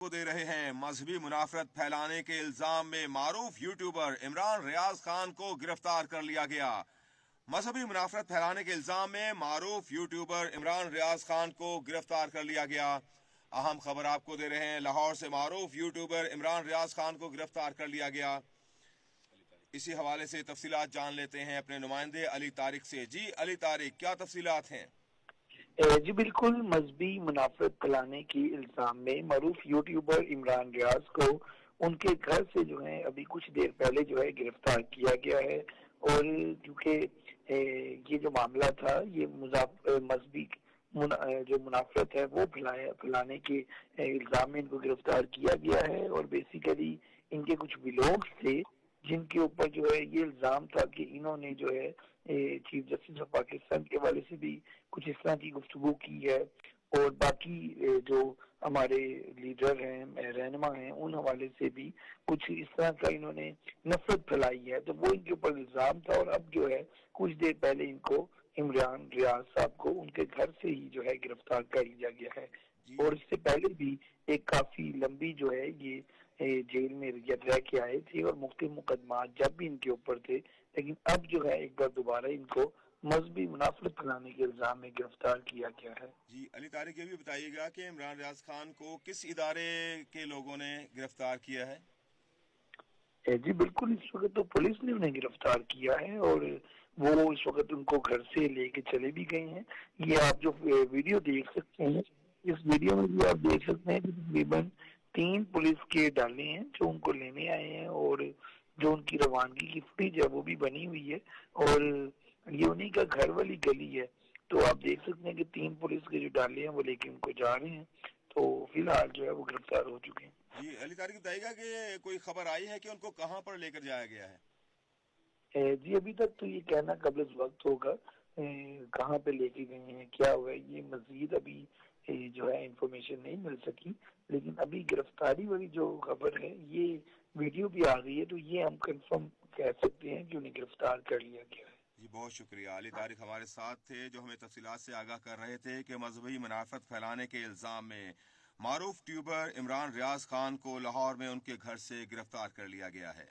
کو دے رہے ہیں مذہبی منافرت پھیلانے کے الزام میں معروف یوٹیوبر عمران ریاض خان کو گرفتار کر لیا گیا۔ مذہبی منافرت پھیلانے کے الزام میں معروف یوٹیوبر عمران ریاض خان کو گرفتار کر لیا گیا۔ اہم خبر آپ کو دے رہے ہیں، لاہور سے معروف یوٹیوبر عمران ریاض خان کو گرفتار کر لیا گیا۔ اسی حوالے سے تفصیلات جان لیتے ہیں اپنے نمائندے علی طارق سے۔ جی علی طارق، کیا تفصیلات ہیں؟ جی بالکل، مذہبی منافرت پھیلانے کی الزام میں معروف یوٹیوبر عمران ریاض کو ان کے گھر سے جو ہے ابھی کچھ دیر پہلے جو ہے گرفتار کیا گیا ہے۔ اور کیونکہ یہ جو معاملہ تھا، یہ مذہبی جو منافرت ہے وہ پھیلانے کے الزام میں ان کو گرفتار کیا گیا ہے۔ اور بیسیکلی ان کے کچھ ویلوگز تھے جن کے اوپر جو ہے یہ الزام تھا کہ انہوں نے جو ہے چیف جسٹس آف پاکستان کے حوالے سے بھی کچھ اس طرح کی گفتگو کی ہے، اور باقی جو ہمارے لیڈر ہیں، رہنما ہیں، ان حوالے سے بھی کچھ اس طرح کا انہوں نے نفرت پھیلائی ہے، تو وہ ان کے اوپر الزام تھا۔ اور اب جو ہے کچھ دیر پہلے ان کو عمران ریاض صاحب کو ان کے گھر سے ہی جو ہے گرفتار کر لیا گیا ہے۔ جی اور اس سے پہلے بھی ایک کافی لمبی جو ہے یہ جیل میں رہ کے آئے تھے، اور مختلف مقدمات جب بھی ان کے اوپر تھے، لیکن اب جو ہے ایک بار دوبارہ ان کو مذہبی منافرت پھیلانے کے الزام میں گرفتار کیا گیا ہے۔ جی علی طارق، یہ بھی بتائیے گا کہ عمران ریاض خان کو کس ادارے کے لوگوں نے گرفتار کیا ہے؟ جی بالکل، اس وقت تو پولیس نے انہیں گرفتار کیا ہے، اور وہ اس وقت ان کو گھر سے لے کے چلے بھی گئے ہیں۔ یہ آپ جو ویڈیو دیکھ سکتے ہیں، اس ویڈیو میں بھی آپ دیکھ سکتے ہیں کہ تقریباً 3 پولیس کے ڈالے ہیں جو ان کو لینے آئے ہیں، اور جو ان کی روانگی کی فوٹیج ہے وہ بھی بنی ہوئی ہے، اور یہ انہیں کا گھر والی گلی ہے۔ تو آپ دیکھ سکتے ہیں کہ 3 پولیس کے جو ڈالے ہیں وہ لے کے ان کو جا رہے ہیں، تو فی الحال جو ہے وہ گرفتار ہو چکے ہیں۔ جی علی طارق، بتائیے گا کہ کوئی خبر آئی ہے کہ ان کو کہاں پر لے کر جایا گیا ہے؟ جی ابھی تک تو یہ کہنا قبل از وقت ہوگا، کہاں پہ لے کے گئے ہیں، کیا ہوا ہے، یہ مزید ابھی جو ہے انفارمیشن نہیں مل سکی، لیکن ابھی گرفتاری والی جو خبر ہے، یہ ویڈیو بھی آ گئی ہے، تو یہ ہم کنفرم کہہ سکتے ہیں کہ انہیں گرفتار کر لیا گیا ہے۔ جی بہت شکریہ، علی طارق ہمارے ساتھ تھے جو ہمیں تفصیلات سے آگاہ کر رہے تھے کہ مذہبی منافرت پھیلانے کے الزام میں معروف یوٹیوبر عمران ریاض خان کو لاہور میں ان کے گھر سے گرفتار کر لیا گیا ہے۔